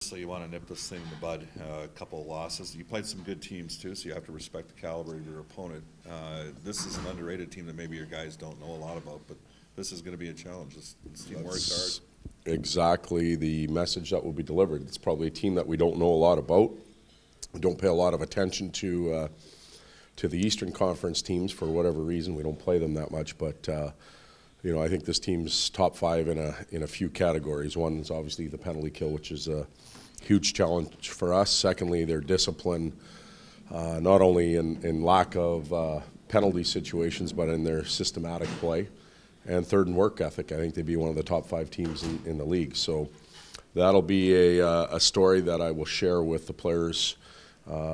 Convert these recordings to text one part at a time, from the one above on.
So you want to nip this thing in the bud. A couple of losses. You played some good teams too, so you have to respect the caliber of your opponent. This is an underrated team that maybe your guys don't know a lot about, but this is going to be a challenge. This team works hard. Exactly the message that will be delivered. It's probably a team that we don't know a lot about. We don't pay a lot of attention to the Eastern Conference teams for whatever reason. We don't play them that much, but I think this team's top five in a few categories. One is obviously the penalty kill, which is a huge challenge for us. Secondly, their discipline, not only in lack of penalty situations, but in their systematic play. And third, in work ethic. I think they'd be one of the top five teams in the league. So that'll be a story that I will share with the players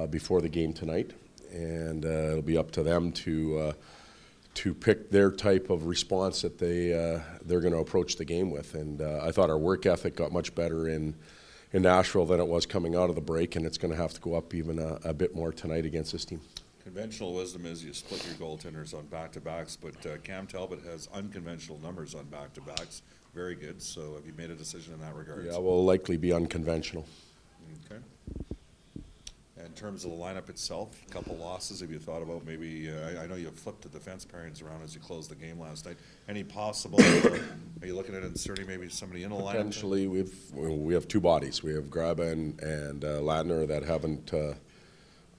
before the game tonight. And it'll be up to them to pick their type of response that they're going to approach the game with. And I thought our work ethic got much better in Nashville than it was coming out of the break, and it's going to have to go up even a bit more tonight against this team. Conventional wisdom is you split your goaltenders on back-to-backs, but Cam Talbot has unconventional numbers on back-to-backs. Very good. So have you made a decision in that regard? Yeah, will likely be unconventional. Okay. In terms of the lineup itself, a couple losses. Have you thought about maybe? I know you flipped the defense pairings around as you closed the game last night. Any possible? Are you looking at inserting maybe somebody in the lineup? Potentially, we have two bodies. We have Graba and Ladner that haven't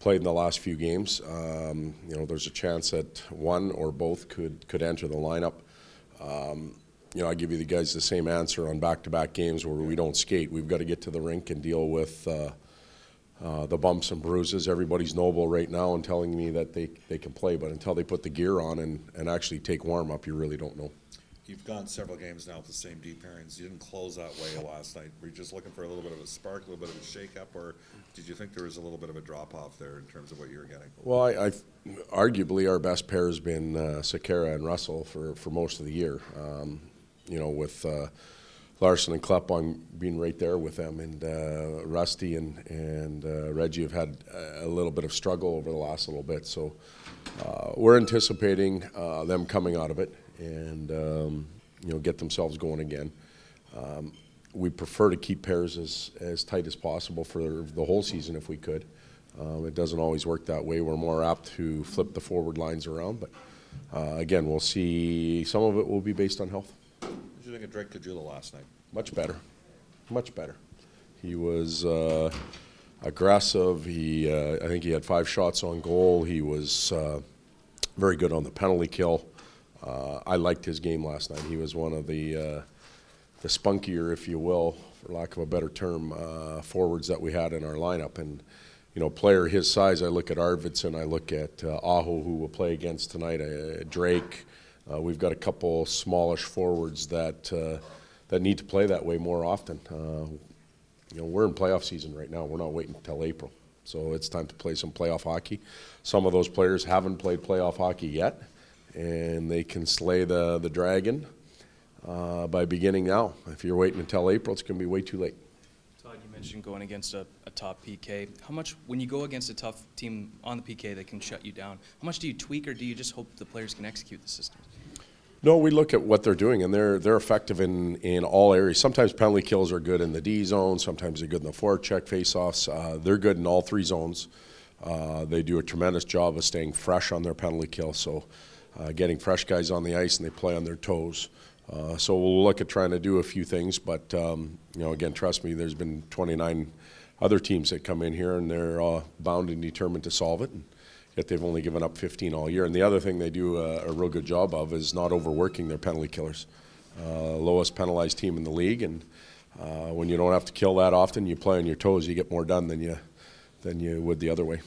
played in the last few games. There's a chance that one or both could enter the lineup. I give you the guys the same answer on back-to-back games where we don't skate. We've got to get to the rink and deal with the bumps and bruises. Everybody's noble right now and telling me that they can play, but until they put the gear on and actually take warm-up, you really don't know. You've gone several games now with the same D pairings. You didn't close that way last night. Were you just looking for a little bit of a spark, a little bit of a shake-up, or did you think there was a little bit of a drop-off there in terms of what you were getting? Well, I arguably our best pair has been Sekera and Russell for most of the year. With Larson and Klepp being right there with them, and Rusty and Reggie have had a little bit of struggle over the last little bit. So we're anticipating them coming out of it and get themselves going again. We prefer to keep pairs as tight as possible for the whole season if we could. It doesn't always work that way. We're more apt to flip the forward lines around, but again, we'll see. Some of it will be based on health. What did you think of Drake Kajula last night? Much better. Much better. He was aggressive. I think he had 5 shots on goal. He was very good on the penalty kill. I liked his game last night. He was one of the spunkier, if you will, for lack of a better term, forwards that we had in our lineup. And, player his size, I look at Arvidsson, I look at Aho, who we'll play against tonight, Drake. We've got a couple smallish forwards that need to play that way more often. We're in playoff season right now. We're not waiting until April. So it's time to play some playoff hockey. Some of those players haven't played playoff hockey yet, and they can slay the dragon by beginning now. If you're waiting until April, it's going to be way too late. Todd, you mentioned going against a top PK. How much, when you go against a tough team on the PK that can shut you down, how much do you tweak, or do you just hope the players can execute the system? No, we look at what they're doing, and they're effective in all areas. Sometimes penalty kills are good in the D zone. Sometimes they're good in the forecheck face-offs. They're good in all 3 zones. They do a tremendous job of staying fresh on their penalty kill, so getting fresh guys on the ice and they play on their toes. So we'll look at trying to do a few things, but again, trust me, there's been 29 other teams that come in here, and they're bound and determined to solve it. And yet they've only given up 15 all year. And the other thing they do a real good job of is not overworking their penalty killers. Lowest penalized team in the league, and when you don't have to kill that often, you play on your toes, you get more done than you would the other way.